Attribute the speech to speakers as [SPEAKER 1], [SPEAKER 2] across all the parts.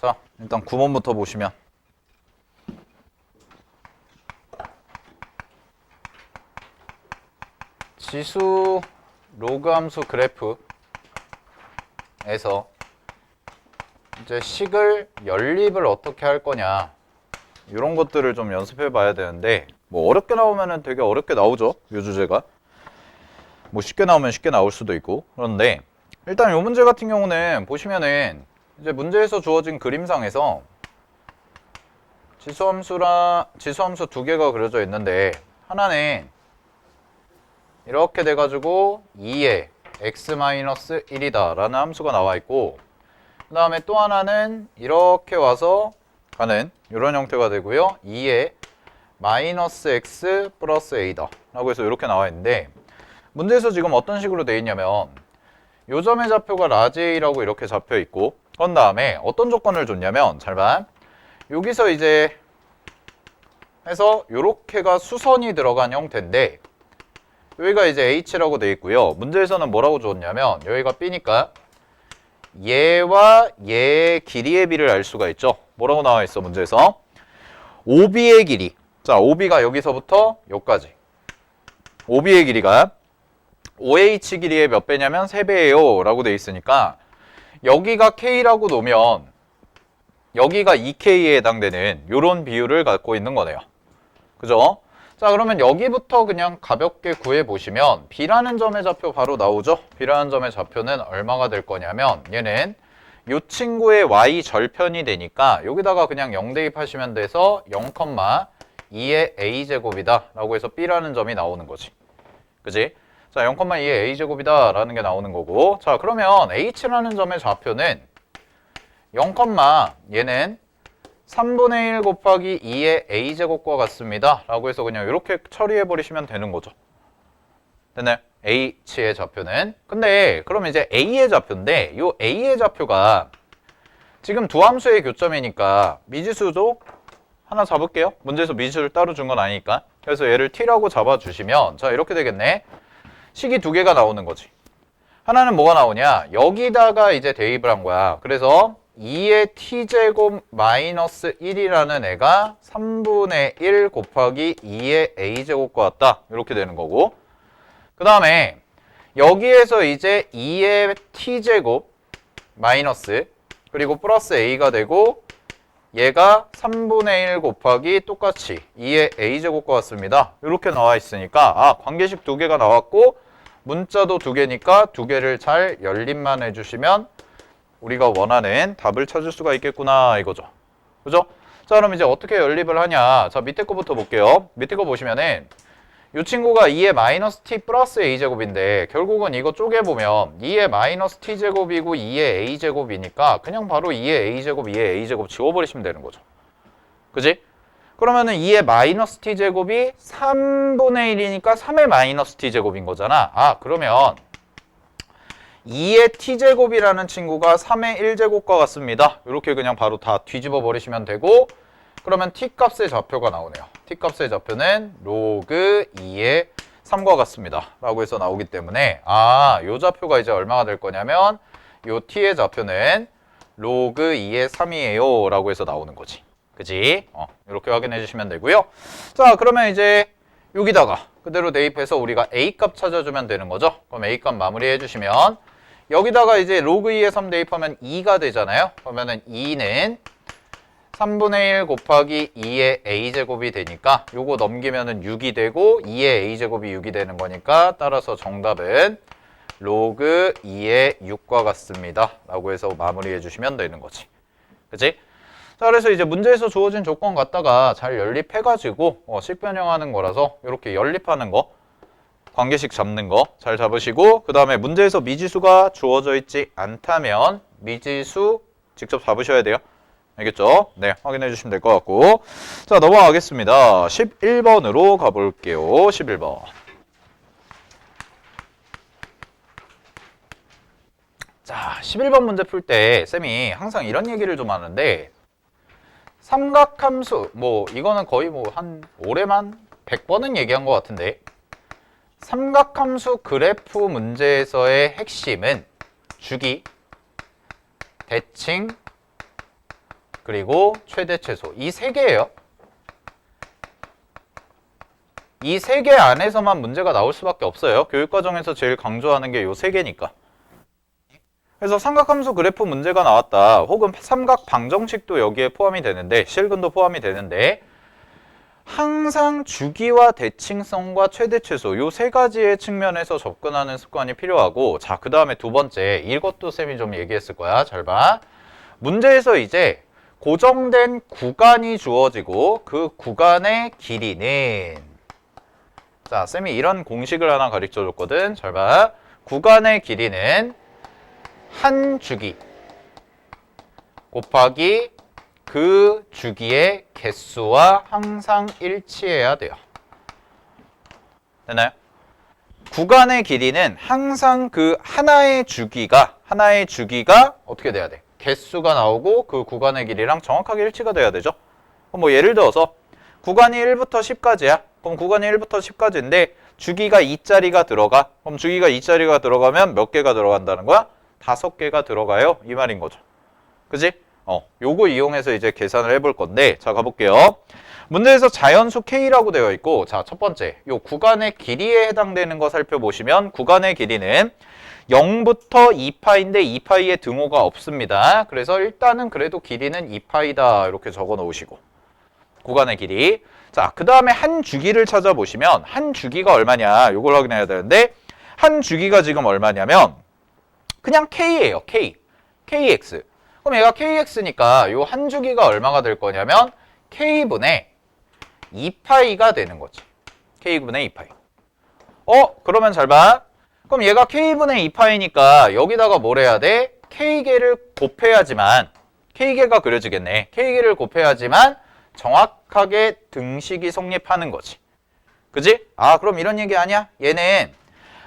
[SPEAKER 1] 자, 일단 9번부터 보시면 지수 로그 함수 그래프에서 이제 식을 연립을 어떻게 할 거냐 이런 것들을 좀 연습해 봐야 되는데 뭐 어렵게 나오면은 되게 어렵게 나오죠. 이 주제가 뭐 쉽게 나오면 쉽게 나올 수도 있고 그런데 일단 이 문제 같은 경우는 보시면은 이제 문제에서 주어진 그림상에서 지수함수 두 개가 그려져 있는데 하나는 이렇게 돼가지고 2의 x-1이다 라는 함수가 나와 있고 그 다음에 또 하나는 이렇게 와서 가는 이런 형태가 되고요. 2의 -x 플러스 a다 라고 해서 이렇게 나와 있는데 문제에서 지금 어떤 식으로 되어 있냐면 요 점의 좌표가 라지 a라고 이렇게 잡혀 있고 그런 다음에 어떤 조건을 줬냐면 잘 봐. 여기서 이제 해서 요렇게가 수선이 들어간 형태인데 여기가 이제 h라고 되어 있고요. 문제에서는 뭐라고 줬냐면 여기가 b니까 얘와 얘의 길이의 비를 알 수가 있죠. 뭐라고 나와 있어 문제에서? OB의 길이. 자, OB가 여기서부터 여기까지. OB의 길이가 OH 길이의 몇 배냐면 3배예요 라고 되어 있으니까 여기가 K라고 놓으면 여기가 2K에 해당되는 이런 비율을 갖고 있는 거네요. 그죠? 자, 그러면 여기부터 그냥 가볍게 구해보시면 B라는 점의 좌표 바로 나오죠? B라는 점의 좌표는 얼마가 될 거냐면 얘는 이 친구의 Y 절편이 되니까 여기다가 그냥 0 대입하시면 돼서 0,2의 A제곱이다 라고 해서 B라는 점이 나오는 거지. 그지? 자, 0,2의 A제곱이다 라는 게 나오는 거고 자, 그러면 H라는 점의 좌표는 0, 얘는 3분의 1 곱하기 2의 a제곱과 같습니다 라고 해서 그냥 이렇게 처리해 버리시면 되는 거죠. 됐나요? h의 좌표는. 근데 그럼 이제 a의 좌표인데 이 a의 좌표가 지금 두 함수의 교점이니까 미지수도 하나 잡을게요. 문제에서 미지수를 따로 준 건 아니니까. 그래서 얘를 t라고 잡아주시면 자, 이렇게 되겠네. 식이 두 개가 나오는 거지. 하나는 뭐가 나오냐? 여기다가 이제 대입을 한 거야. 그래서 2의 t제곱 마이너스 1이라는 애가 3분의 1 곱하기 2의 a제곱과 같다. 이렇게 되는 거고 그 다음에 여기에서 이제 2의 t제곱 마이너스 그리고 플러스 a가 되고 얘가 3분의 1 곱하기 똑같이 2의 a제곱과 같습니다. 이렇게 나와 있으니까 아, 관계식 두 개가 나왔고 문자도 두 개니까 두 개를 잘 연립만 해주시면 우리가 원하는 답을 찾을 수가 있겠구나 이거죠. 그죠? 자, 그럼 이제 어떻게 연립을 하냐. 자, 밑에 거부터 볼게요. 밑에 거 보시면은 이 친구가 2의 마이너스 t 플러스 a제곱인데 결국은 이거 쪼개보면 2의 마이너스 t제곱이고 2의 a제곱이니까 그냥 바로 2의 a제곱, 2의 a제곱 지워버리시면 되는 거죠. 그지? 그러면은 2의 마이너스 t제곱이 3분의 1이니까 3의 마이너스 t제곱인 거잖아. 아, 그러면 2의 t제곱이라는 친구가 3의 1제곱과 같습니다. 이렇게 그냥 바로 다 뒤집어 버리시면 되고 그러면 t값의 좌표가 나오네요. t값의 좌표는 로그 2의 3과 같습니다. 라고 해서 나오기 때문에 아, 요 좌표가 이제 얼마가 될 거냐면 요 t의 좌표는 로그 2의 3이에요. 라고 해서 나오는 거지. 그지? 이렇게 확인해 주시면 되고요. 자, 그러면 이제 여기다가 그대로 대입해서 우리가 a값 찾아주면 되는 거죠. 그럼 a값 마무리해 주시면 여기다가 이제 로그 2에 3 대입하면 2가 되잖아요. 그러면은 2는 3분의 1 곱하기 2의 a제곱이 되니까 요거 넘기면은 6이 되고 2의 a제곱이 6이 되는 거니까 따라서 정답은 로그 2의 6과 같습니다. 라고 해서 마무리해 주시면 되는 거지. 그치? 자, 그래서 이제 문제에서 주어진 조건 갖다가 잘 연립해가지고 식 변형하는 거라서 이렇게 연립하는 거 관계식 잡는 거 잘 잡으시고 그 다음에 문제에서 미지수가 주어져 있지 않다면 미지수 직접 잡으셔야 돼요. 알겠죠? 네, 확인해 주시면 될 것 같고 자, 넘어가겠습니다. 11번으로 가볼게요. 11번. 자, 11번 문제 풀 때 쌤이 항상 이런 얘기를 좀 하는데 삼각함수, 뭐 이거는 거의 뭐 한 올해만 100번은 얘기한 것 같은데 삼각함수 그래프 문제에서의 핵심은 주기, 대칭, 그리고 최대 최소. 이 세 개예요. 이 세 개 안에서만 문제가 나올 수밖에 없어요. 교육과정에서 제일 강조하는 게 요 세 개니까. 그래서 삼각함수 그래프 문제가 나왔다. 혹은 삼각 방정식도 여기에 포함이 되는데, 실근도 포함이 되는데, 항상 주기와 대칭성과 최대 최소 요 세 가지의 측면에서 접근하는 습관이 필요하고, 자, 그 다음에 두 번째, 이것도 쌤이 좀 얘기했을 거야. 잘 봐. 문제에서 이제 고정된 구간이 주어지고 그 구간의 길이는, 자, 쌤이 이런 공식을 하나 가르쳐 줬거든. 잘 봐. 구간의 길이는 한 주기 곱하기 그 주기의 개수와 항상 일치해야 돼요. 되나요? 구간의 길이는 항상 그 하나의 주기가 어떻게 돼야 돼? 개수가 나오고 그 구간의 길이랑 정확하게 일치가 돼야 되죠. 그럼 뭐 예를 들어서 구간이 1부터 10까지야. 그럼 구간이 1부터 10까지인데 주기가 2짜리가 들어가. 그럼 주기가 2짜리가 들어가면 몇 개가 들어간다는 거야? 5개가 들어가요. 이 말인 거죠. 그지? 요거 이용해서 이제 계산을 해볼 건데, 자, 가볼게요. 문제에서 자연수 K라고 되어 있고, 자, 첫 번째, 요 구간의 길이에 해당되는 거 살펴보시면, 구간의 길이는 0부터 2파인데 2파이의 등호가 없습니다. 그래서 일단은 그래도 길이는 2파이다. 이렇게 적어 놓으시고. 구간의 길이. 자, 그 다음에 한 주기를 찾아보시면, 한 주기가 얼마냐, 요걸 확인해야 되는데, 한 주기가 지금 얼마냐면, 그냥 K예요. KX. 그럼 얘가 KX니까 요 한 주기가 얼마가 될 거냐면 K분의 2파이가 되는 거지. K분의 2파이. 그러면 잘 봐. 그럼 얘가 K분의 2파이니까 여기다가 뭘 해야 돼? K개를 곱해야지만, K개가 그려지겠네. K개를 곱해야지만 정확하게 등식이 성립하는 거지. 그지? 아, 그럼 이런 얘기 아니야? 얘는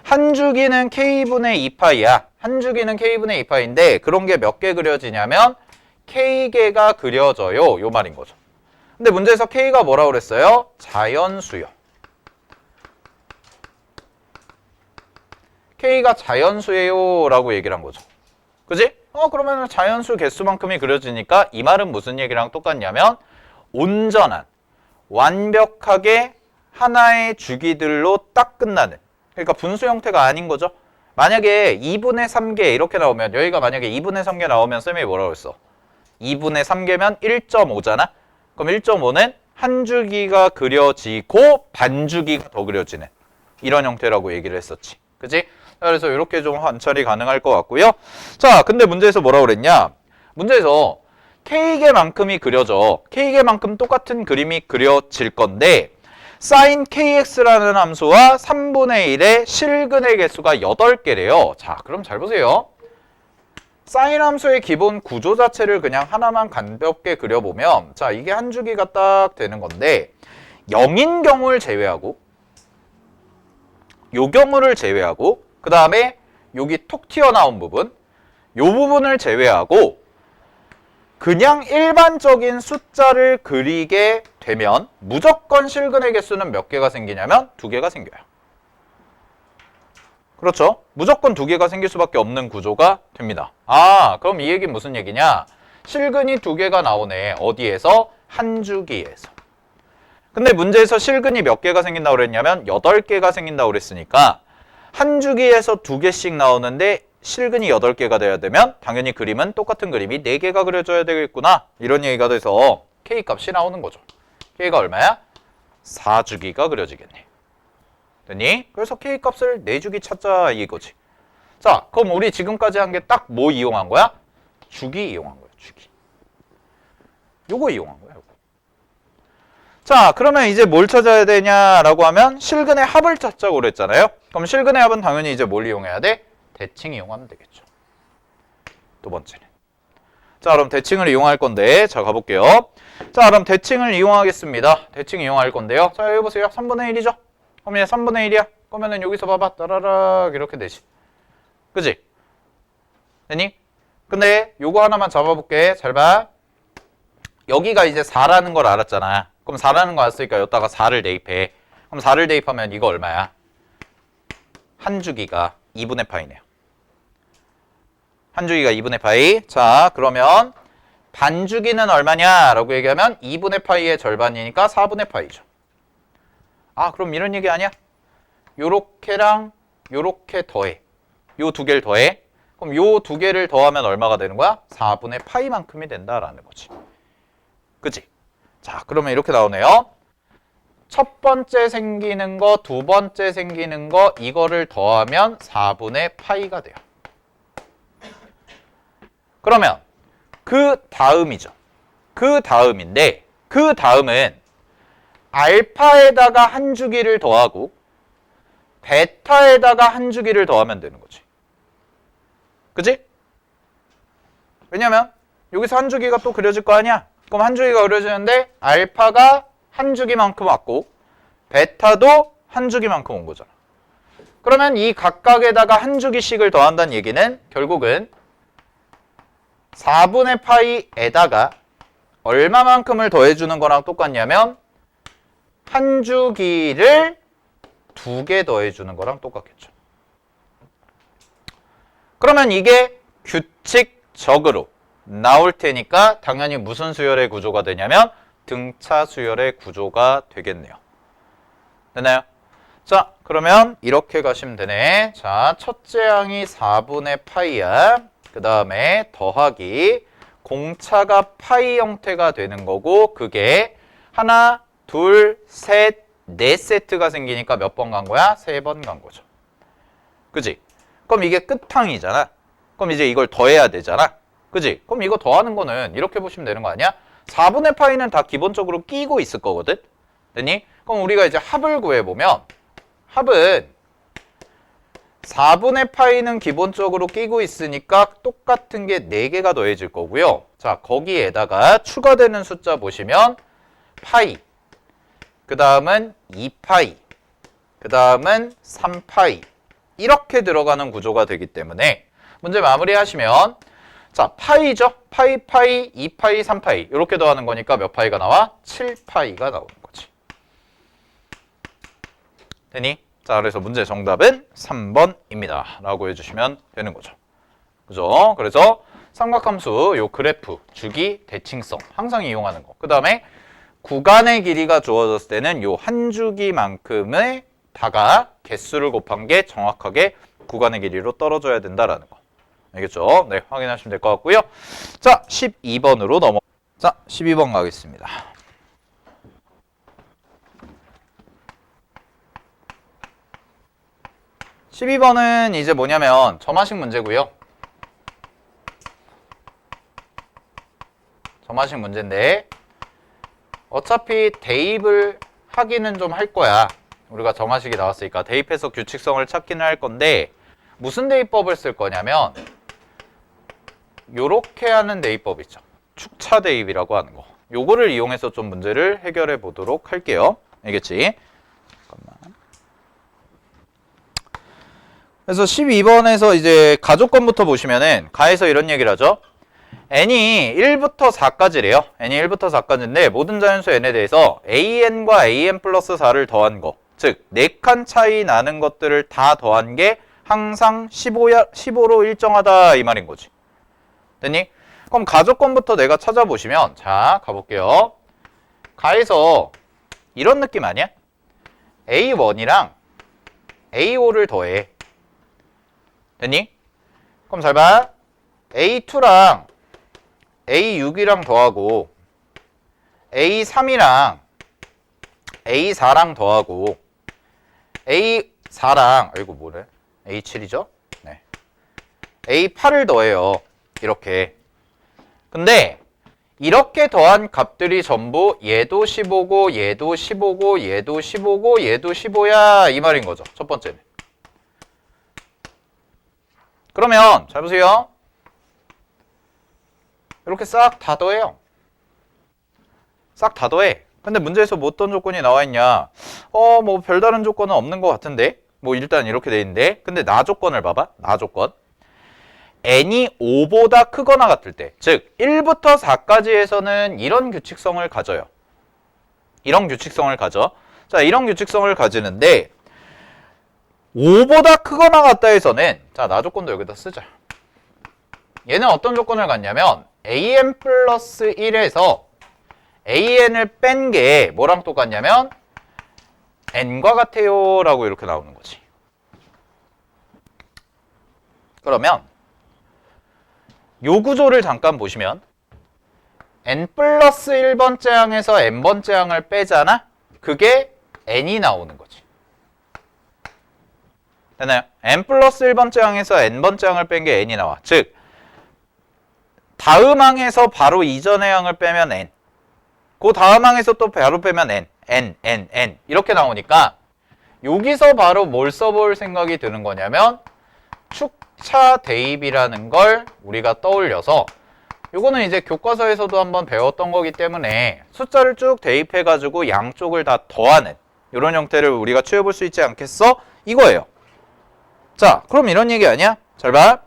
[SPEAKER 1] 한 주기는 K분의 2파이야. 한 주기는 K분의 2파인데 그런 게 몇 개 그려지냐면 K개가 그려져요. 요 말인 거죠. 근데 문제에서 K가 뭐라고 그랬어요? 자연수요. K가 자연수예요 라고 얘기를 한 거죠. 그지? 그러면 자연수 개수만큼이 그려지니까 이 말은 무슨 얘기랑 똑같냐면 온전한, 완벽하게 하나의 주기들로 딱 끝나는, 그러니까 분수 형태가 아닌 거죠. 만약에 2분의 3개 이렇게 나오면, 여기가 만약에 2분의 3개 나오면 쌤이 뭐라고 했어? 2분의 3개면 1.5잖아? 그럼 1.5는 한 주기가 그려지고 반주기가 더 그려지는 이런 형태라고 얘기를 했었지. 그치? 그래서 이렇게 좀 관찰이 가능할 것 같고요. 자, 근데 문제에서 뭐라고 그랬냐? 문제에서 K개만큼이 그려져. K개만큼 똑같은 그림이 그려질 건데 sin kx라는 함수와 3분의 1의 실근의 개수가 8개래요. 자, 그럼 잘 보세요. sin 함수의 기본 구조 자체를 그냥 하나만 가볍게 그려보면, 자, 이게 한 주기가 딱 되는 건데 0인 경우를 제외하고, 요 경우를 제외하고, 그 다음에 여기 톡 튀어나온 부분, 요 부분을 제외하고 그냥 일반적인 숫자를 그리게 되면 무조건 실근의 개수는 몇 개가 생기냐면 2개가 생겨요. 그렇죠? 무조건 2개가 생길 수밖에 없는 구조가 됩니다. 아, 그럼 이 얘기는 무슨 얘기냐? 실근이 2개가 나오네. 어디에서? 한 주기에서. 근데 문제에서 실근이 몇 개가 생긴다고 그랬냐면 8개가 생긴다고 그랬으니까 한 주기에서 2개씩 나오는데 실근이 8개가 돼야 되면 당연히 그림은 똑같은 그림이 4개가 그려져야 되겠구나. 이런 얘기가 돼서 K값이 나오는 거죠. K가 얼마야? 4주기가 그려지겠네. 됐니? 그래서 K값을 4주기 찾자 이거지. 자, 그럼 우리 지금까지 한 게 딱 뭐 이용한 거야? 주기 이용한 거야. 주기. 요거 이용한 거야. 요거. 자, 그러면 이제 뭘 찾아야 되냐라고 하면 실근의 합을 찾자고 그랬잖아요. 그럼 실근의 합은 당연히 이제 뭘 이용해야 돼? 대칭 이용하면 되겠죠. 두 번째는. 자, 그럼 대칭을 이용할 건데, 자, 가볼게요. 자, 그럼 대칭을 이용하겠습니다. 대칭 이용할 건데요. 자, 여기 보세요. 3분의 1이죠? 그럼 얘 3분의 1이야. 그러면은 여기서 봐봐. 따라락 이렇게 되지. 그지? 되니? 근데 요거 하나만 잡아볼게. 잘 봐. 여기가 이제 4라는 걸 알았잖아. 그럼 4라는 거 알았으니까 여기다가 4를 대입해. 그럼 4를 대입하면 이거 얼마야? 한 주기가 2분의 파이네요. 한 주기가 2분의 파이. 자, 그러면 반주기는 얼마냐라고 얘기하면 2분의 파이의 절반이니까 4분의 파이죠. 아, 그럼 이런 얘기 아니야? 요렇게랑 요렇게 더해. 요 두 개를 더해. 그럼 요 두 개를 더하면 얼마가 되는 거야? 4분의 파이만큼이 된다라는 거지. 그치? 자, 그러면 이렇게 나오네요. 첫 번째 생기는 거, 두 번째 생기는 거, 이거를 더하면 4분의 파이가 돼요. 그러면 그 다음이죠. 그 다음인데, 그 다음은 알파에다가 한 주기를 더하고 베타에다가 한 주기를 더하면 되는 거지. 그치? 왜냐면 여기서 한 주기가 또 그려질 거 아니야? 그럼 한 주기가 그려지는데 알파가 한 주기만큼 왔고 베타도 한 주기만큼 온 거잖아. 그러면 이 각각에다가 한 주기씩을 더한다는 얘기는 결국은 4분의 파이에다가 얼마만큼을 더해주는 거랑 똑같냐면 한 주기를 2개 더해주는 거랑 똑같겠죠. 그러면 이게 규칙적으로 나올 테니까 당연히 무슨 수열의 구조가 되냐면 등차 수열의 구조가 되겠네요. 됐나요? 자, 그러면 이렇게 가시면 되네. 자, 첫째 항이 4분의 파이야. 그 다음에 더하기 공차가 파이 형태가 되는 거고 그게 하나, 둘, 셋, 네 세트가 생기니까 몇 번 간 거야? 3번 간 거죠. 그지? 그럼 이게 끝항이잖아. 그럼 이제 이걸 더해야 되잖아. 그지? 그럼 이거 더하는 거는 이렇게 보시면 되는 거 아니야? 4분의 파이는 다 기본적으로 끼고 있을 거거든? 됐니? 그럼 우리가 이제 합을 구해보면 합은 4분의 파이는 기본적으로 끼고 있으니까 똑같은 게 4개가 더해질 거고요. 자, 거기에다가 추가되는 숫자 보시면 파이, 그 다음은 2파이, 그 다음은 3파이 이렇게 들어가는 구조가 되기 때문에 문제 마무리하시면 자, 파이죠? 파이, 2파이, 3파이 이렇게 더하는 거니까 몇 파이가 나와? 7파이가 나오는 거지. 되니? 자, 그래서 문제 정답은 3번입니다. 라고 해주시면 되는 거죠. 그죠? 그래서 삼각함수 요 그래프, 주기, 대칭성 항상 이용하는 거. 그 다음에 구간의 길이가 주어졌을 때는 요 한 주기만큼의 다가 개수를 곱한 게 정확하게 구간의 길이로 떨어져야 된다라는 거. 알겠죠? 네, 확인하시면 될 것 같고요. 자, 12번으로 넘어. 자, 12번 가겠습니다. (12번은) 이제 뭐냐면 점화식 문제고요. 점화식 문제인데 어차피 대입을 하기는 좀 할 거야. 우리가 점화식이 나왔으니까 대입해서 규칙성을 찾기는 할 건데 무슨 대입법을 쓸 거냐면 요렇게 하는 대입법 있죠. 축차 대입이라고 하는 거. 요거를 이용해서 좀 문제를 해결해 보도록 할게요. 알겠지? 잠깐만. 그래서 12번에서 이제 가족권부터 보시면은 가에서 이런 얘기를 하죠. n이 1부터 4까지래요. n이 1부터 4까지인데 모든 자연수 n에 대해서 an과 an 플러스 4를 더한 거. 즉 4칸 차이 나는 것들을 다 더한 게 항상 15로 일정하다 이 말인 거지. 됐니? 그럼 가족권부터 내가 찾아보시면 자 가볼게요. 가에서 이런 느낌 아니야? A1이랑 A5를 더해. 됐니? 그럼 잘 봐. A2랑 A6이랑 더하고 A3이랑 A4랑 더하고 A4랑 아이고 뭐래? A7이죠? 네. A8을 더해요. 이렇게. 근데 이렇게 더한 값들이 전부 얘도 15고 얘도 15고 얘도 15고 얘도 15야 이 말인 거죠. 첫 번째는. 그러면 잘 보세요. 이렇게 싹 다 더해요. 싹 다 더해. 근데 문제에서 뭐 어떤 조건이 나와 있냐? 뭐 별다른 조건은 없는 것 같은데. 뭐 일단 이렇게 돼 있는데. 근데 나 조건을 봐봐. 나 조건. n이 5보다 크거나 같을 때, 즉 1부터 4까지에서는 이런 규칙성을 가져요. 이런 규칙성을 가져. 자, 이런 규칙성을 가지는데 5보다 크거나 같다 해서는 자, 나 조건도 여기다 쓰자. 얘는 어떤 조건을 갖냐면 an 플러스 1에서 an을 뺀 게 뭐랑 똑같냐면 n과 같아요 라고 이렇게 나오는 거지. 그러면 요 구조를 잠깐 보시면 n 플러스 1번째 항에서 n번째 항을 빼잖아? 그게 n이 나오는 거지. 되나요? n 플러스 1번째 항에서 n번째 항을 뺀 게 n이 나와. 즉 다음 항에서 바로 이전의 항을 빼면 n, 그 다음 항에서 또 바로 빼면 n 이렇게 나오니까 여기서 바로 뭘 써볼 생각이 드는 거냐면 축차 대입이라는 걸 우리가 떠올려서, 요거는 이제 교과서에서도 한번 배웠던 거기 때문에 숫자를 쭉 대입해가지고 양쪽을 다 더하는 이런 형태를 우리가 취해볼 수 있지 않겠어? 이거예요. 자, 그럼 이런 얘기 아니야? 잘 봐.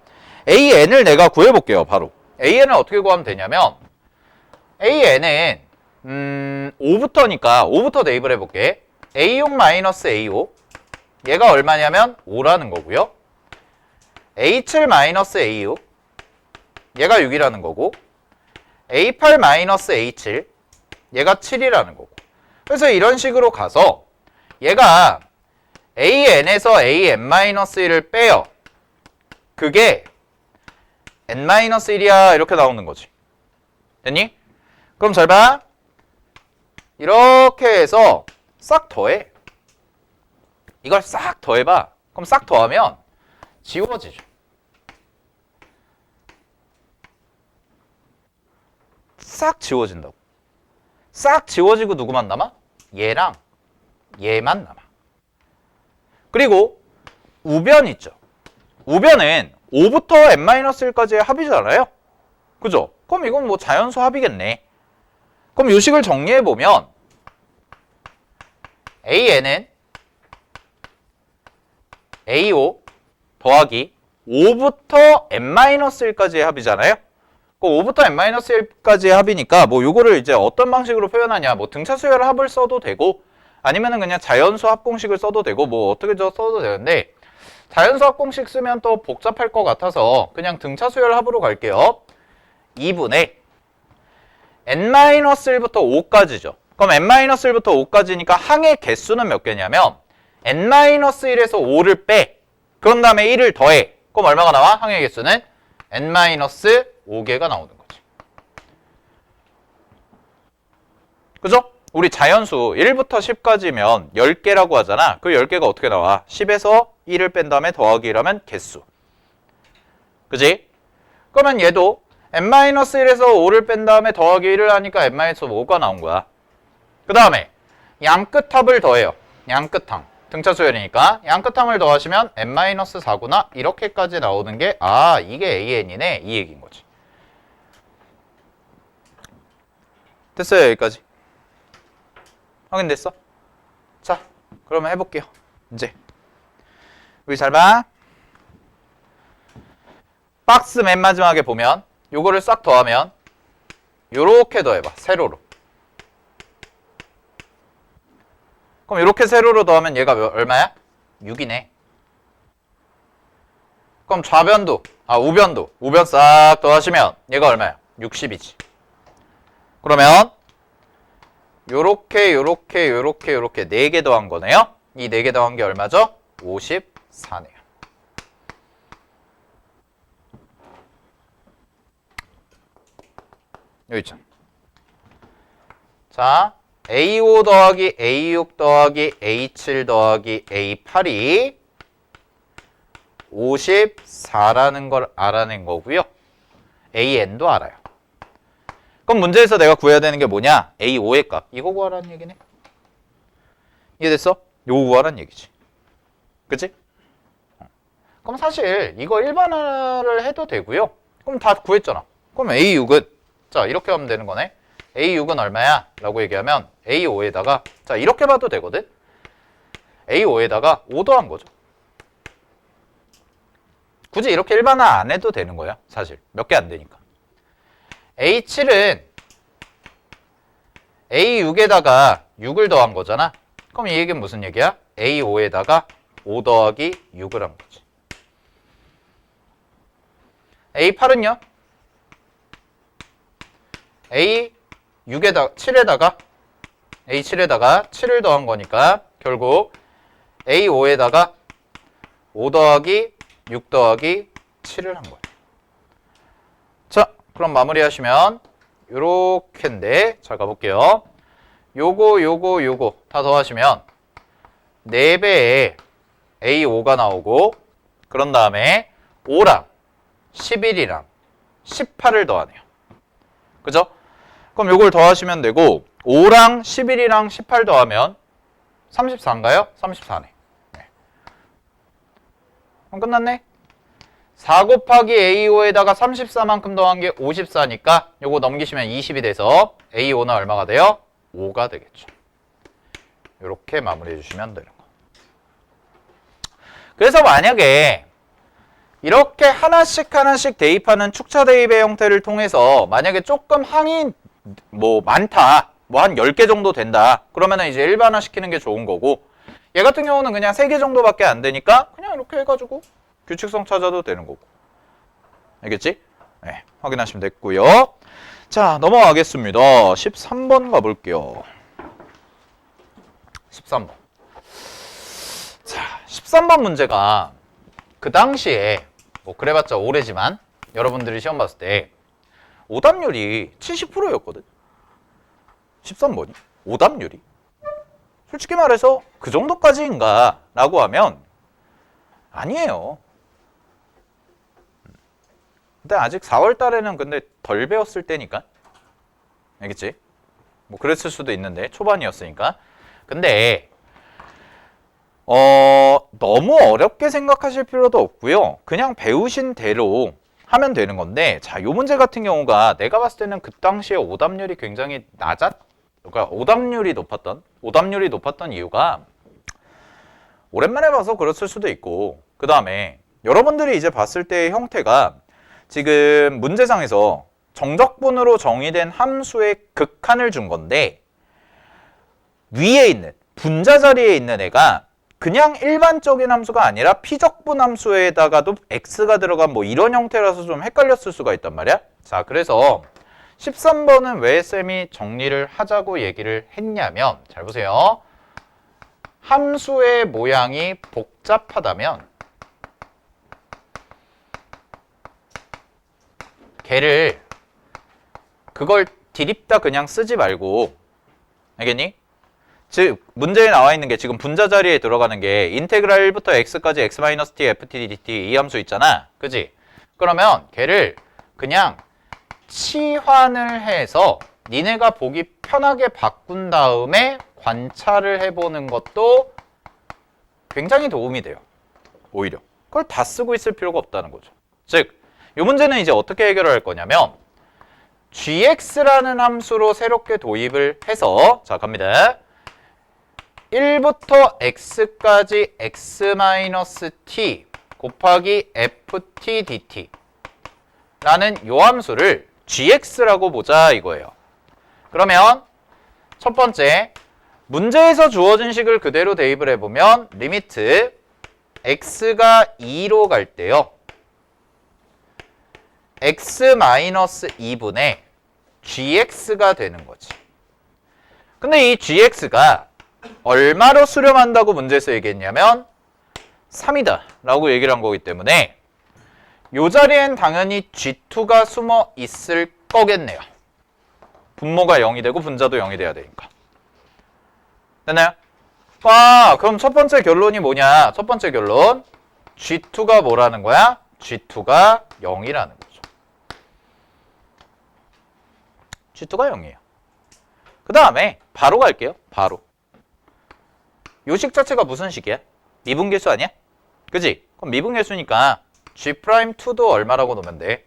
[SPEAKER 1] an을 내가 구해볼게요. 바로 an을 어떻게 구하면 되냐면 an은 5부터니까 5부터 대입을 해볼게. a6 마이너스 a5 얘가 얼마냐면 5라는 거고요. a7 마이너스 a6 얘가 6이라는 거고, a8 마이너스 a7 얘가 7이라는 거고. 그래서 이런 식으로 가서 얘가 an에서 an-1을 빼요. 그게 n-1이야 이렇게 나오는 거지. 됐니? 그럼 잘 봐. 이렇게 해서 싹 더해. 이걸 싹 더해봐. 그럼 싹 더하면 지워지죠. 싹 지워진다고. 싹 지워지고 누구만 남아? 얘랑 얘만 남아. 그리고 우변 있죠. 우변은 5부터 n-1까지의 합이잖아요. 그죠? 그럼 이건 뭐 자연수 합이겠네. 그럼 이 식을 정리해보면 an은 a5 더하기 5부터 n-1까지의 합이잖아요. 그 5부터 n-1까지의 합이니까 뭐 요거를 이제 어떤 방식으로 표현하냐, 뭐 등차수열 합을 써도 되고 아니면은 그냥 자연수 합 공식을 써도 되고 뭐 어떻게 써도 되는데, 자연수 합 공식 쓰면 또 복잡할 것 같아서 그냥 등차수열 합으로 갈게요. 2분의 n-1부터 5까지죠. 그럼 n-1부터 5까지니까 항의 개수는 몇 개냐면 n-1에서 5를 빼. 그런 다음에 1을 더해. 그럼 얼마가 나와? 항의 개수는 n-5개가 나오는 거지. 그죠? 우리 자연수 1부터 10까지면 10개라고 하잖아. 그 10개가 어떻게 나와? 10에서 1을 뺀 다음에 더하기 1하면 개수. 그지? 그러면 얘도 n-1에서 5를 뺀 다음에 더하기 1을 하니까 n-5가 나온 거야. 그 다음에 양끝합을 더해요. 양끝항. 등차수열이니까 양끝항을 더하시면 n-4구나 이렇게까지 나오는 게, 아, 이게 an이네 이 얘기인 거지. 됐어요? 여기까지 확인됐어? 자, 그러면 해볼게요. 이제 우리 잘 봐. 박스 맨 마지막에 보면 요거를 싹 더하면 요렇게 더해봐. 세로로. 그럼 이렇게 세로로 더하면 얘가 얼마야? 6이네. 그럼 좌변도, 우변도, 우변 싹 더하시면 얘가 얼마야? 60이지. 그러면 요렇게 요렇게 요렇게 요렇게 4개 더한 거네요. 이 4개 더한 게 얼마죠? 54네요. 여기 있죠. 자, A5 더하기 A6 더하기 A7 더하기 A8이 54라는 걸 알아낸 거고요. AN도 알아요. 그럼 문제에서 내가 구해야 되는 게 뭐냐? A5의 값. 이거 구하라는 얘기네. 이해됐어? 요거 구하라는 얘기지. 그치? 그럼 사실 이거 일반화를 해도 되고요. 그럼 다 구했잖아. 그럼 A6은, 자, 이렇게 하면 되는 거네. A6은 얼마야? 라고 얘기하면 A5에다가, 자, 이렇게 봐도 되거든? A5에다가 5 더한 거죠. 굳이 이렇게 일반화 안 해도 되는 거야. 사실 몇 개 안 되니까. A7은 A6에다가 6을 더한 거잖아. 그럼 이 얘기는 무슨 얘기야? A5에다가 5 더하기 6을 한 거지. 8은요? A 7에다가 A7에다가 7을 더한 거니까 결국 A5에다가 5 더하기 6 더하기 7을 한 거예요. 자, 그럼 마무리하시면 요렇게인데 자 가볼게요. 요거 다 더하시면 4배에 A5가 나오고 그런 다음에 5랑 11이랑 18을 더하네요. 그죠? 그럼 요걸 더하시면 되고 5랑 11이랑 18 더하면 34인가요? 34네. 네. 그럼 끝났네. 4 곱하기 A5에다가 34만큼 더한 게 54니까 요거 넘기시면 20이 돼서 A5는 얼마가 돼요? 5가 되겠죠. 요렇게 마무리해 주시면 되는 거. 그래서 만약에 이렇게 하나씩 대입하는 축차 대입의 형태를 통해서 만약에 조금 항이 뭐 많다, 뭐 한 10개 정도 된다, 그러면은 이제 일반화 시키는 게 좋은 거고, 얘 같은 경우는 그냥 3개 정도밖에 안 되니까 그냥 이렇게 해가지고 규칙성 찾아도 되는 거고. 알겠지? 네, 확인하시면 됐고요. 자, 넘어가겠습니다. 13번 가볼게요. 13번. 자, 13번 문제가 그 당시에 뭐 그래봤자 오래지만 여러분들이 시험 봤을 때 오답률이 70%였거든. 13번이 오답률이 솔직히 말해서 그 정도까지인가 라고 하면 아니에요. 근데 아직 4월 달에는 근데 덜 배웠을 때니까. 알겠지? 뭐 그랬을 수도 있는데 초반이었으니까. 근데 너무 어렵게 생각하실 필요도 없고요. 그냥 배우신 대로 하면 되는 건데, 자, 요 문제 같은 경우가 내가 봤을 때는 그 당시에 오답률이 굉장히 그러니까 오답률이 높았던 이유가 오랜만에 봐서 그랬을 수도 있고, 그 다음에 여러분들이 이제 봤을 때의 형태가 지금 문제상에서 정적분으로 정의된 함수의 극한을 준 건데, 위에 있는 분자 자리에 있는 애가 그냥 일반적인 함수가 아니라 피적분 함수에다가도 x가 들어간 뭐 이런 형태라서 좀 헷갈렸을 수가 있단 말이야. 자, 그래서 13번은 왜 쌤이 정리를 하자고 얘기를 했냐면, 잘 보세요. 함수의 모양이 복잡하다면 걔를 그걸 디립다 그냥 쓰지 말고, 알겠니? 즉 문제에 나와 있는 게 지금 분자 자리에 들어가는 게 인테그랄 1부터 x까지 x-t, ft, dt 이 함수 있잖아. 그지? 그러면 걔를 그냥 치환을 해서 니네가 보기 편하게 바꾼 다음에 관찰을 해보는 것도 굉장히 도움이 돼요. 오히려. 그걸 다 쓰고 있을 필요가 없다는 거죠. 즉, 이 문제는 이제 어떻게 해결을 할 거냐면 gx라는 함수로 새롭게 도입을 해서, 자, 갑니다. 1부터 x까지 x-t 곱하기 ft dt 라는 요 함수를 gx라고 보자 이거예요. 그러면 첫 번째, 문제에서 주어진 식을 그대로 대입을 해보면 리미트 x가 2로 갈 때요, x-2분의 gx가 되는 거지. 근데 이 gx가 얼마로 수렴한다고 문제에서 얘기했냐면 3이다 라고 얘기를 한 거기 때문에 이 자리엔 당연히 G2가 숨어 있을 거겠네요. 분모가 0이 되고 분자도 0이 돼야 되니까. 됐나요? 그럼 첫 번째 결론이 뭐냐? 첫 번째 결론, G2가 뭐라는 거야? G2가 0이라는 거죠. G2가 0이에요. 그 다음에 바로 갈게요. 바로. 요 식 자체가 무슨 식이야? 미분계수 아니야? 그지? 그럼 미분계수니까 G'2도 얼마라고 놓으면 돼?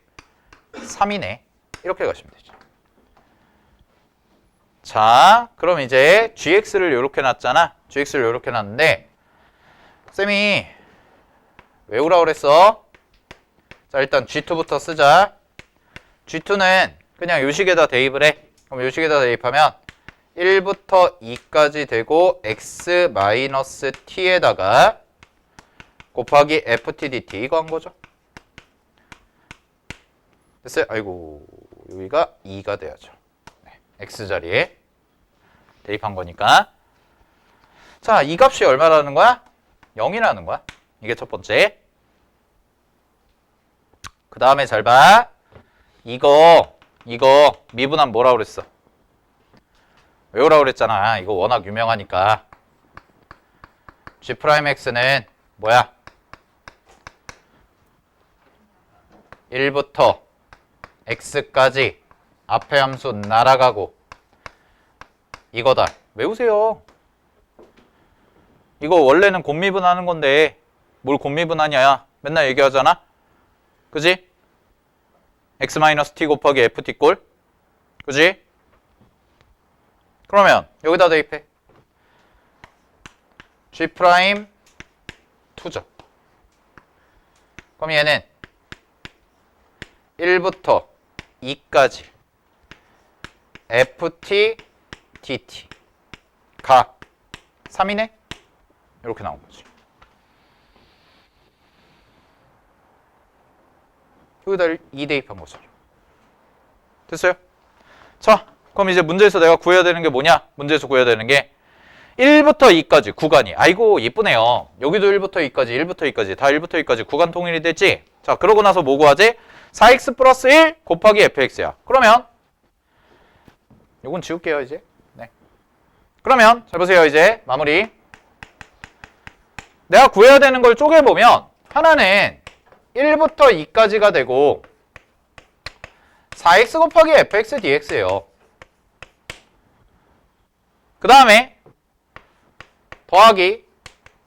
[SPEAKER 1] 3이네. 이렇게 가시면 되죠. 자, 그럼 이제 gx를 요렇게 놨잖아. gx를 요렇게 놨는데 쌤이 외우라 그랬어. 자, 일단 G2부터 쓰자. G2는 그냥 요 식에다 대입을 해. 그럼 요 식에다 대입하면 1부터 2까지 되고 x-t에다가 곱하기 ft dt 이거 한 거죠. 됐어요? 아이고, 여기가 2가 돼야죠. x자리에 대입한 거니까. 자, 이 값이 얼마라는 거야? 0이라는 거야. 이게 첫 번째. 그 다음에 잘 봐. 이거 미분하면 뭐라고 그랬어? 외우라고 그랬잖아. 이거 워낙 유명하니까. G'X는 뭐야? 1부터 X까지 앞에 함수 날아가고 이거다. 외우세요. 이거 원래는 곱미분하는 건데 뭘 곱미분하냐? 맨날 얘기하잖아. 그지? X-T 곱하기 FT 꼴. 그지? 그러면 여기다 대입해. G'2죠. 그럼 얘는 1부터 2까지 FT, DT 가 3이네? 이렇게 나온 거지. 여기다 2 대입한 거죠. 됐어요? 자, 그럼 이제 문제에서 내가 구해야 되는 게 뭐냐? 문제에서 구해야 되는 게 1부터 2까지 구간이. 아이고 예쁘네요. 여기도 1부터 2까지, 1부터 2까지 다 1부터 2까지 구간 통일이 됐지? 자, 그러고 나서 뭐 구하지? 4x 플러스 1 곱하기 fx야. 그러면 요건 지울게요 이제. 네. 그러면 잘 보세요. 이제 마무리. 내가 구해야 되는 걸 쪼개보면 하나는 1부터 2까지가 되고 4x 곱하기 fx dx예요. 그 다음에 더하기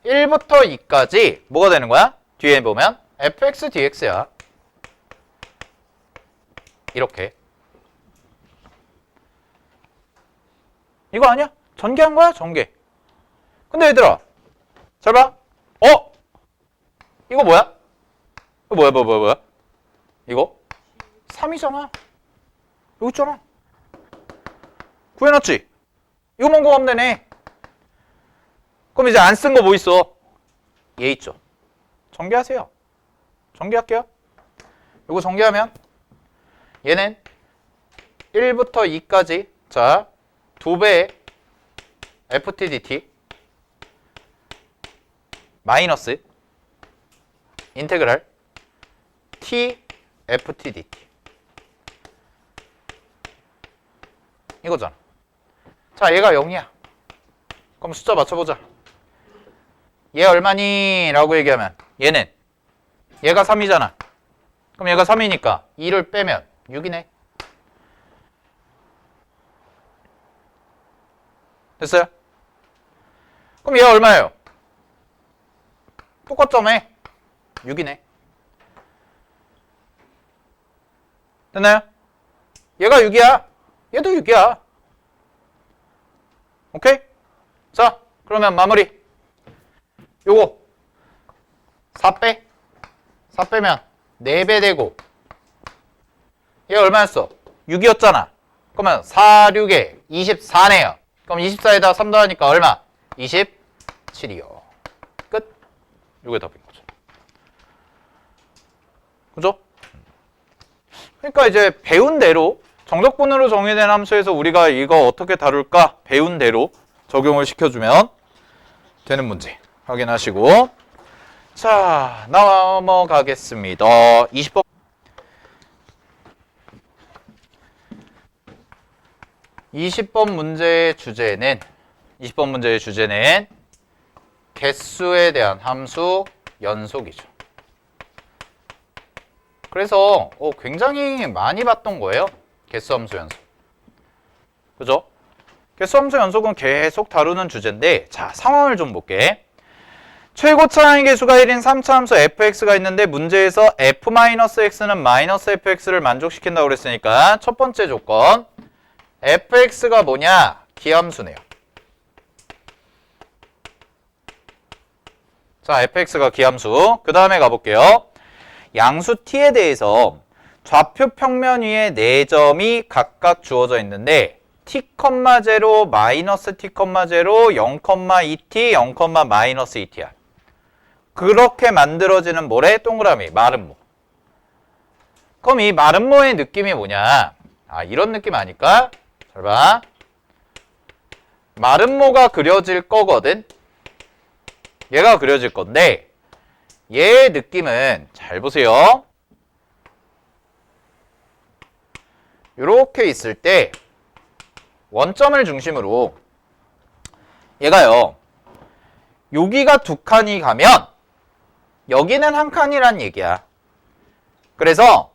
[SPEAKER 1] 1부터 2까지 뭐가 되는 거야? 뒤에 보면 fx dx야. 이렇게. 이거 아니야? 전개한 거야? 전개. 근데 얘들아 잘 봐. 이거 뭐야? 이거 뭐야? 이거 3이잖아. 여기 있잖아. 구해놨지? 이거만 구하면 되네. 그럼 이제 안 쓴 거 뭐 있어? 얘 있죠. 전개하세요. 전개할게요. 이거 전개하면 얘는 1부터 2까지 자 2배의 FT DT 마이너스 인테그랄 T FT DT 이거잖아. 자, 얘가 0이야. 그럼 숫자 맞춰보자. 얘 얼마니? 라고 얘기하면 얘는 얘가 3이잖아. 그럼 얘가 3이니까 2를 빼면 6이네. 됐어요? 그럼 얘가 얼마예요? 똑같잖아. 6이네. 됐나요? 얘가 6이야. 얘도 6이야. 오케이? 자, 그러면 마무리. 요거 4 빼. 4 빼면 4배 되고 얘 얼마였어? 6이었잖아. 그러면 4, 6에 24네요. 그럼 24에다 3 더하니까 얼마? 27이요. 끝. 요게 답인 거죠. 그죠? 그러니까 이제 배운 대로 정적분으로 정의된 함수에서 우리가 이거 어떻게 다룰까? 배운 대로 적용을 시켜주면 되는 문제 확인하시고 자 넘어가겠습니다. 20번 20번 문제의 주제는 개수에 대한 함수 연속이죠. 그래서 굉장히 많이 봤던 거예요. 개수함수 연속. 그죠? 개수함수 연속은 계속 다루는 주제인데 자 상황을 좀 볼게. 최고차항의 개수가 1인 3차 함수 fx가 있는데 문제에서 f-x는 마이너스 fx를 만족시킨다고 그랬으니까 첫 번째 조건 fx가 뭐냐? 기함수네요. 자 fx가 기함수. 그 다음에 가볼게요. 양수 t에 대해서 좌표 평면 위에 4점이 각각 주어져 있는데 t,0, 마이너스 t,0, 0,2t, 0,-2t야. 그렇게 만들어지는 모래 동그라미 마름모. 그럼 이 마름모의 느낌이 뭐냐? 아 이런 느낌 아닐까? 잘 봐. 마름모가 그려질 거거든. 얘가 그려질 건데 얘의 느낌은 잘 보세요. 이렇게 있을 때 원점을 중심으로 얘가요. 여기가 두 칸이 가면 여기는 한 칸이란 얘기야. 그래서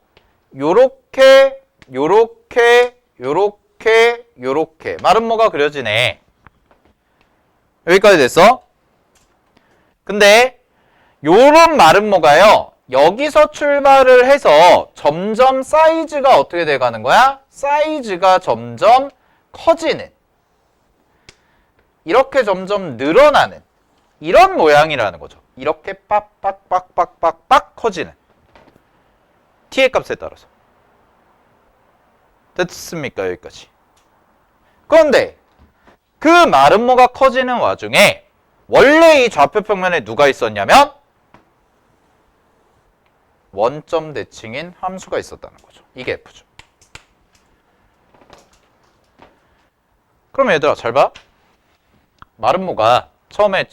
[SPEAKER 1] 요렇게 요렇게 요렇게 요렇게 마름모가 그려지네. 여기까지 됐어? 근데 요런 마름모가요. 여기서 출발을 해서 점점 사이즈가 어떻게 돼가는 거야? 사이즈가 점점 커지는, 이렇게 점점 늘어나는 이런 모양이라는 거죠. 이렇게 빡빡빡빡빡빡 커지는 t의 값에 따라서. 됐습니까? 여기까지. 그런데 그 마름모가 커지는 와중에 원래 이 좌표 평면에 누가 있었냐면 원점 대칭인 함수가 있었다는 거죠. 이게 F죠. 그럼 얘들아 잘 봐. 마름모가 처음에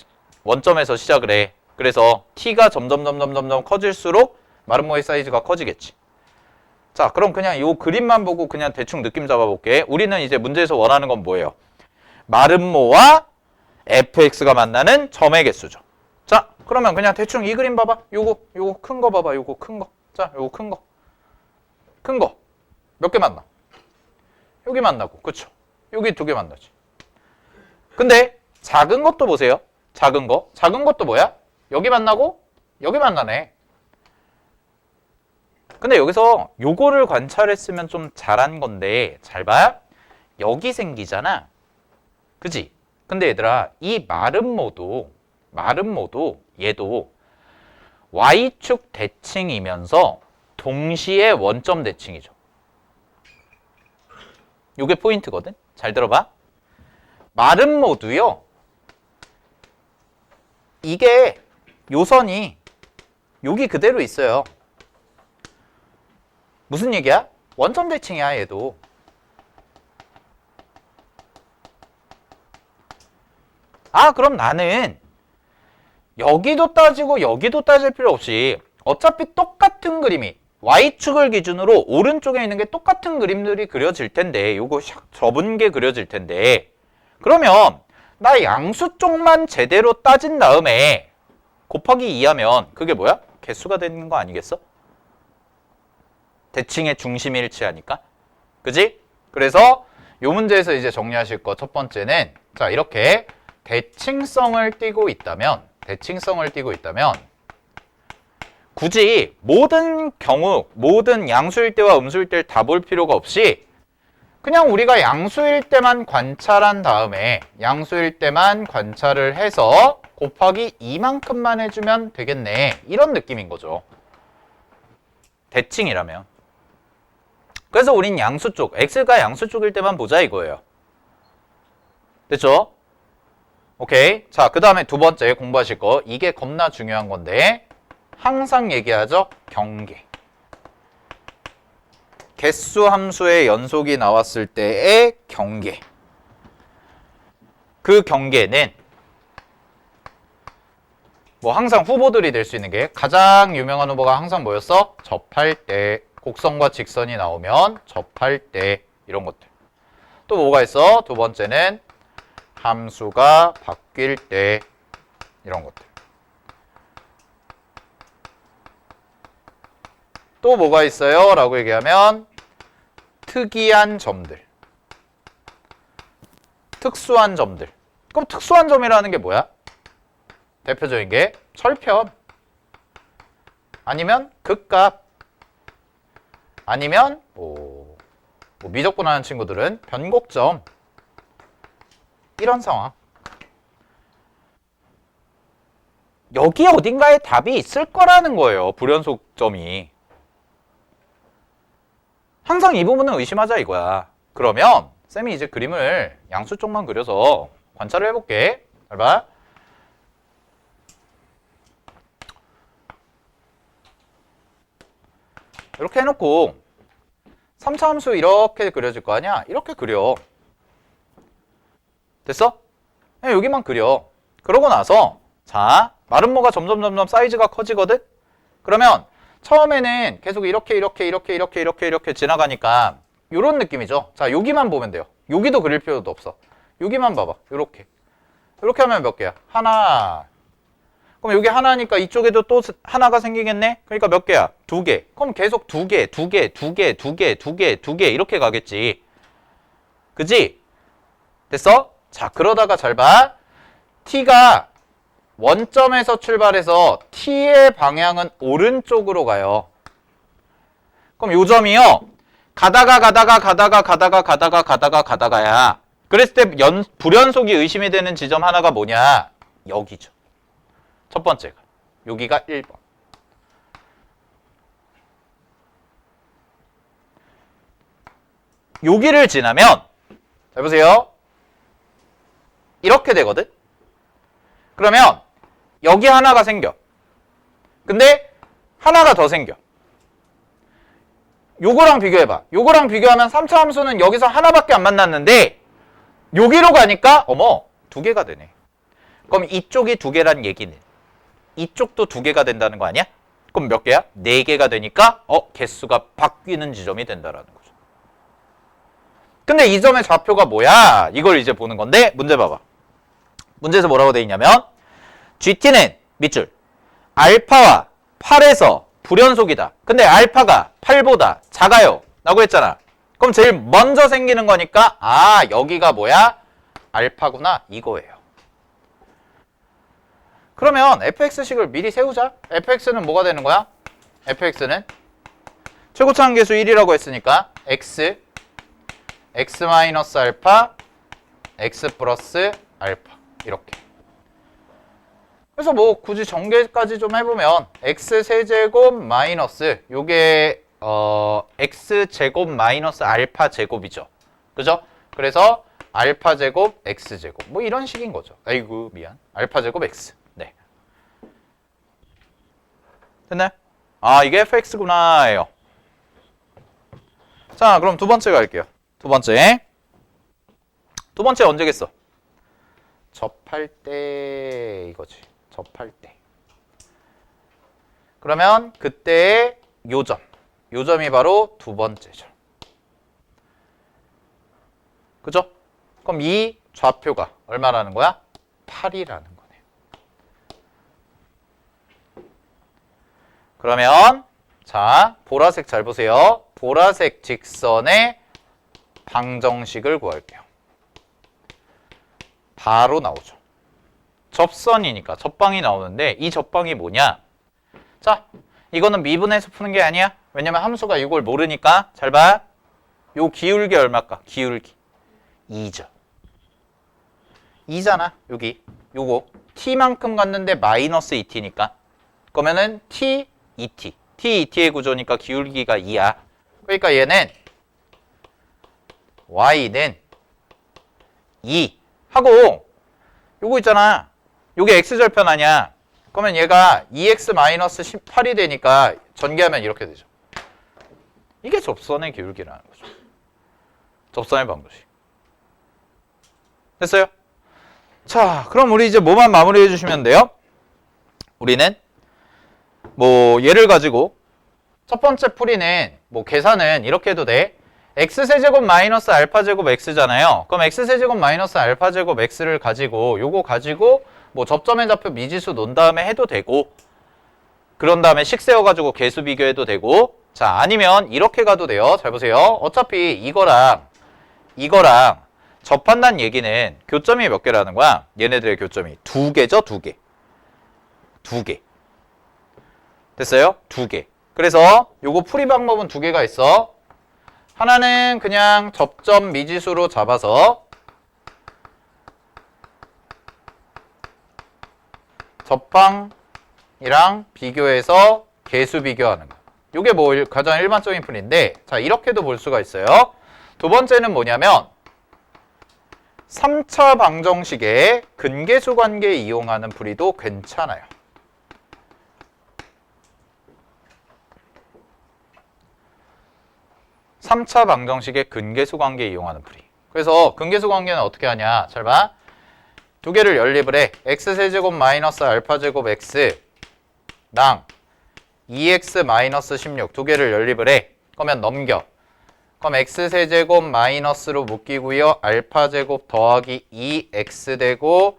[SPEAKER 1] 원점에서 시작을 해. 그래서 t가 점점 커질수록 마름모의 사이즈가 커지겠지. 자, 그럼 그냥 이 그림만 보고 그냥 대충 느낌 잡아볼게. 우리는 이제 문제에서 원하는 건 뭐예요? 마름모와 fx가 만나는 점의 개수죠. 자, 그러면 그냥 대충 이 그림 봐봐. 요거 큰 거 봐봐. 요거 큰 거. 자, 요거 큰 거. 큰 거. 몇 개 만나? 여기 만나고. 그쵸? 여기 두 개 만나지. 근데 작은 것도 보세요. 작은 거. 작은 것도 뭐야? 여기 만나고 여기 만나네. 근데 여기서 요거를 관찰했으면 좀 잘한 건데 잘 봐. 여기 생기잖아. 그지? 근데 얘들아 이 마름모도 얘도 Y축 대칭이면서 동시에 원점 대칭이죠. 요게 포인트거든. 잘 들어봐. 마름모도요. 이게 요선이 여기 그대로 있어요. 무슨 얘기야? 원점 대칭이야 얘도. 아 그럼 나는 여기도 따지고 여기도 따질 필요 없이 어차피 똑같은 그림이 Y축을 기준으로 오른쪽에 있는 게 똑같은 그림들이 그려질 텐데 요거 샥 접은 게 그려질 텐데 그러면 나 양수 쪽만 제대로 따진 다음에 곱하기 2하면 그게 뭐야? 개수가 되는 거 아니겠어? 대칭의 중심이 일치하니까. 그지? 그래서 요 문제에서 이제 정리하실 거 첫 번째는 자 이렇게 대칭성을 띠고 있다면 굳이 모든 경우 모든 양수일 때와 음수일 때를 다 볼 필요가 없이 그냥 우리가 양수일 때만 관찰한 다음에 양수일 때만 관찰을 해서 곱하기 2만큼만 해주면 되겠네. 이런 느낌인 거죠. 대칭이라면. 그래서 우린 양수 쪽, x가 양수 쪽일 때만 보자 이거예요. 됐죠? 오케이. 자, 그 다음에 두 번째 공부하실 거. 이게 겁나 중요한 건데 항상 얘기하죠. 경계. 개수 함수의 연속이 나왔을 때의 경계. 그 경계는 뭐 항상 후보들이 될 수 있는 게 가장 유명한 후보가 항상 뭐였어? 접할 때. 곡선과 직선이 나오면 접할 때 이런 것들. 또 뭐가 있어? 두 번째는 함수가 바뀔 때 이런 것들. 또 뭐가 있어요? 라고 얘기하면 특이한 점들. 특수한 점들. 그럼 특수한 점이라는 게 뭐야? 대표적인 게 철편. 아니면 극값. 아니면 뭐 미적분하는 친구들은 변곡점. 이런 상황. 여기 어딘가에 답이 있을 거라는 거예요. 불연속점이. 항상 이 부분은 의심하자 이거야. 그러면 쌤이 이제 그림을 양수 쪽만 그려서 관찰을 해볼게. 잘 봐. 이렇게 해놓고 3차 함수 이렇게 그려질 거 아니야? 이렇게 그려. 됐어? 그냥 여기만 그려. 그러고 나서 자, 마름모가 점점 사이즈가 커지거든? 그러면 처음에는 계속 이렇게 지나가니까 요런 느낌이죠. 자, 여기만 보면 돼요. 여기도 그릴 필요도 없어. 여기만 봐봐. 요렇게 하면 몇 개야? 하나. 그럼 여기 하나니까 이쪽에도 또 하나가 생기겠네? 그러니까 몇 개야? 2개. 그럼 계속 2개 이렇게 가겠지. 그지? 됐어? 자, 그러다가 잘 봐. t가 원점에서 출발해서 t의 방향은 오른쪽으로 가요. 그럼 요 점이요. 가다가야. 그랬을 때 불연속이 의심이 되는 지점 하나가 뭐냐? 여기죠. 첫 번째가. 여기가 1번. 여기를 지나면 잘 보세요. 이렇게 되거든? 그러면 여기 하나가 생겨. 근데 하나가 더 생겨. 요거랑 비교해봐. 요거랑 비교하면 3차 함수는 여기서 하나밖에 안 만났는데 여기로 가니까 어머 2개가 되네. 그럼 이쪽이 2개란 얘기는 이쪽도 2개가 된다는 거 아니야? 그럼 몇 개야? 4개가 되니까 개수가 바뀌는 지점이 된다라는 거죠. 근데 이 점의 좌표가 뭐야? 이걸 이제 보는 건데 문제 봐봐. 문제에서 뭐라고 돼 있냐면 GT는 밑줄 알파와 8에서 불연속이다. 근데 알파가 8보다 작아요 라고 했잖아. 그럼 제일 먼저 생기는 거니까 여기가 뭐야? 알파구나 이거예요. 그러면 fx식을 미리 세우자. fx는 뭐가 되는 거야? fx는 최고차 함계수 1이라고 했으니까 x 알파 x 플러스 알파 이렇게. 그래서 뭐 굳이 전개까지 좀 해보면 x 세제곱 마이너스 요게 x 제곱 마이너스 알파 제곱이죠. 그죠? 그래서 알파 제곱 x 제곱 뭐 이런 식인 거죠. 아이고 미안. 알파 제곱 x. 네. 됐나요? 이게 fx구나예요. 자, 그럼 두 번째 갈게요. 두 번째 언제겠어? 접할 때 이거지. 접할 때. 그러면 그때의 요점이 바로 두 번째죠. 그죠? 그럼 이 좌표가 얼마라는 거야? 8이라는 거네. 그러면 자, 보라색 잘 보세요. 보라색 직선의 방정식을 구할게요. 바로 나오죠. 접선이니까 접방이 나오는데 이 접방이 뭐냐? 자, 이거는 미분해서 푸는 게 아니야. 왜냐면 함수가 이걸 모르니까 잘 봐. 요 기울기 얼마일까? 기울기 2죠. 2잖아. 여기 요거 t만큼 갔는데 마이너스 2t니까 그러면은 t, 2t t, 2t의 구조니까 기울기가 2야. 그러니까 얘는 y는 2 하고 요거 있잖아. 요게 x절편 아니야. 그러면 얘가 2x-18이 되니까 전개하면 이렇게 되죠. 이게 접선의 기울기라는 거죠. 접선의 방정식. 됐어요? 자, 그럼 우리 이제 뭐만 마무리해 주시면 돼요? 우리는 뭐 얘를 가지고 첫 번째 풀이는 뭐 계산은 이렇게 해도 돼. x세제곱 마이너스 알파제곱 x잖아요. 그럼 x세제곱 마이너스 알파제곱 x를 가지고 요거 가지고 뭐 접점의 좌표 미지수 놓은 다음에 해도 되고 그런 다음에 식 세워가지고 개수 비교해도 되고 자 아니면 이렇게 가도 돼요. 잘 보세요. 어차피 이거랑 접한다는 얘기는 교점이 몇 개라는 거야? 얘네들의 교점이 2개죠. 2개. 2개. 됐어요? 2개. 그래서 요거 풀이 방법은 2개가 있어. 하나는 그냥 접점 미지수로 잡아서 접방이랑 비교해서 개수 비교하는 거. 이게 뭐 가장 일반적인 풀인데 자 이렇게도 볼 수가 있어요. 두 번째는 뭐냐면 3차 방정식의 근계수 관계 이용하는 풀이도 괜찮아요. (3차 방정식의 근계수 관계 이용하는 풀이). 그래서 근계수 관계는 어떻게 하냐? 잘 봐. 두 개를 연립을 해. x세제곱 마이너스 알파제곱 x랑 2x 마이너스 16 두 개를 연립을 해. 그러면 넘겨. 그럼 x세제곱 마이너스로 묶이고요. 알파제곱 더하기 2x 되고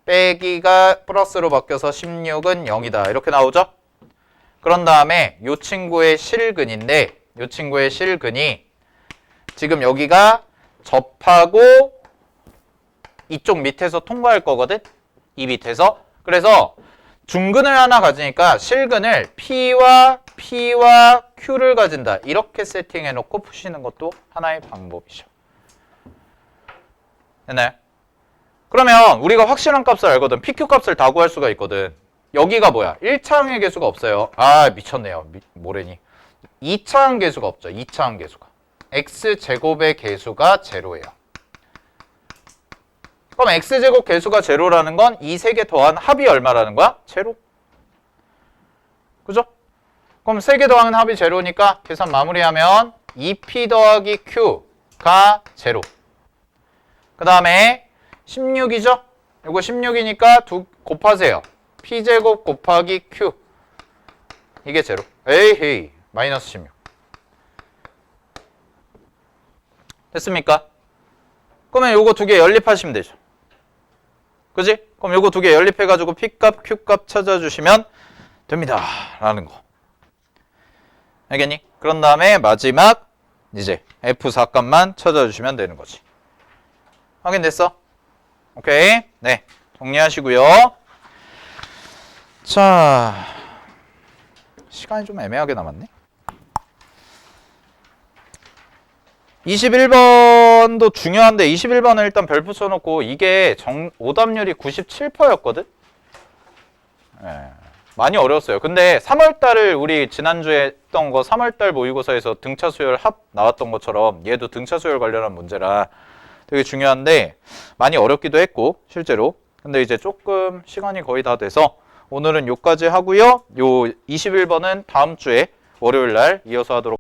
[SPEAKER 1] 빼기가 플러스로 바뀌어서 16은 0이다. 이렇게 나오죠? 그런 다음에 이 친구의 실근인데 이 친구의 실근이 지금 여기가 접하고 이쪽 밑에서 통과할 거거든? 이 밑에서. 그래서 중근을 하나 가지니까 실근을 P와 Q를 가진다. 이렇게 세팅해 놓고 푸시는 것도 하나의 방법이죠. 됐나요? 그러면 우리가 확실한 값을 알거든. PQ 값을 다 구할 수가 있거든. 여기가 뭐야? 1차항의 개수가 없어요. 아 미쳤네요. 뭐래니? 2차항 개수가 없죠. 2차항 개수가. x제곱의 개수가 제로예요. 그럼 x제곱 개수가 제로라는 건 이 세 개 더한 합이 얼마라는 거야? 제로. 그죠? 그럼 세 개 더한 합이 제로니까 계산 마무리하면 2p 더하기 q가 제로. 그 다음에 16이죠? 이거 16이니까 두 곱하세요. p제곱 곱하기 q. 이게 제로. 에이 마이너스 16. 됐습니까? 그러면 요거 두 개 연립하시면 되죠. 그지? 그럼 요거 두 개 연립해가지고 P값, Q값 찾아주시면 됩니다. 라는 거. 알겠니? 그런 다음에 마지막 이제 F4 값만 찾아주시면 되는 거지. 확인됐어? 오케이. 네. 정리하시고요. 자, 시간이 좀 애매하게 남았네. 21번도 중요한데 21번은 일단 별 붙여놓고 이게 오답률이 97%였거든? 예, 많이 어려웠어요. 근데 3월달을 우리 지난주에 했던 거 3월달 모의고사에서 등차 수열 합 나왔던 것처럼 얘도 등차 수열 관련한 문제라 되게 중요한데 많이 어렵기도 했고 실제로. 근데 이제 조금 시간이 거의 다 돼서 오늘은 요까지 하고요. 요 21번은 다음 주에 월요일 날 이어서 하도록